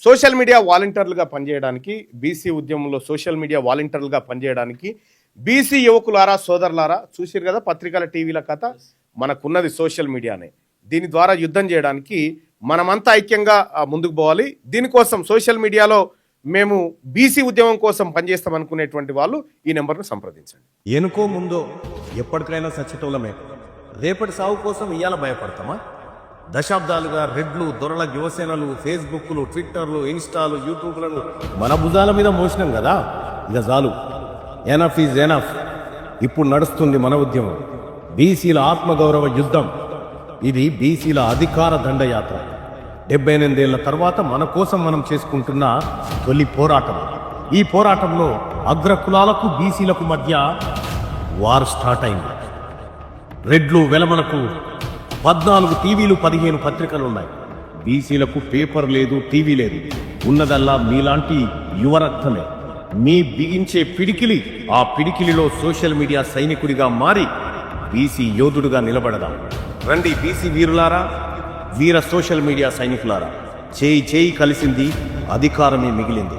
Social media వాలంటీర్లుగా పనిచేయడానికి, BC ఉద్యమంలో social media వాలంటీర్లుగా పనిచేయడానికి బీసీ యువకులారా, సోదరులారా, చూసిరు కదా పత్రికల, టీవీల కథ. మనకున్నది సోషల్ మీడియానే. దీని ద్వారా యుద్ధం చేయడానికి మనమంతా ఐక్యంగా ముందుకు పోవాలి. దీనికోసం సోషల్ మీడియాలో మేము బీసీ ఉద్యమం కోసం పనిచేస్తాం అనుకునేటువంటి వాళ్ళు ఈ నెంబర్ను సంప్రదించండి. ఎనుకో ముందో ఎప్పటికైనా సచ్చేటోళ్ళమే. రేపటి సాగు కోసం ఇయ్యాల భయపడతామా? దశాబ్దాలుగా రెడ్లు, దొరల యువసేనలు, ఫేస్బుక్లు, ట్విట్టర్లు, ఇన్స్టాలు, యూట్యూబ్లను మన భుజాల మీద మోసినాం కదా. ఇక చాలు, ఎనఫ్ ఈజ్ ఎనఫ్. ఇప్పుడు నడుస్తుంది మన ఉద్యమం, బీసీల ఆత్మగౌరవ యుద్ధం. ఇది బీసీల అధికార దండయాత్ర. 78 ఏళ్ల తర్వాత మన కోసం మనం చేసుకుంటున్న తొలి పోరాటం. ఈ పోరాటంలో అగ్రకులాలకు, బీసీలకు మధ్య వార్ స్టార్ట్ అయింది. రెడ్లు, వెలమలకు 14 టీవీలు, 15 పత్రికలు ఉన్నాయి. బీసీలకు పేపర్ లేదు, టీవీ లేదు. ఉన్నదల్లా మీలాంటి యువరక్తమే. మీ బిగించే పిడికిలి, ఆ పిడికిలిలో సోషల్ మీడియా సైనికుడిగా మారి బీసీ యోధుడుగా నిలబడదాం. రండి బీసీ వీరులారా, వీర సోషల్ మీడియా సైనికులారా. చేయి చేయి కలిసింది, అధికారమే మిగిలింది.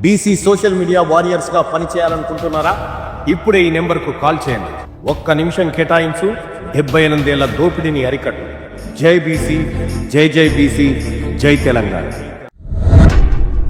బీసీ సోషల్ మీడియా వారియర్స్గా పనిచేయాలనుకుంటున్నారా? ఇప్పుడే ఈ నెంబర్కు కాల్ చేయండి. 1 నిమిషం కేటాయించు. 78 ఏళ్ల దోపిడీని అరికట్టు. జై బీసీ, జై జై బీసీ, జై తెలంగాణ.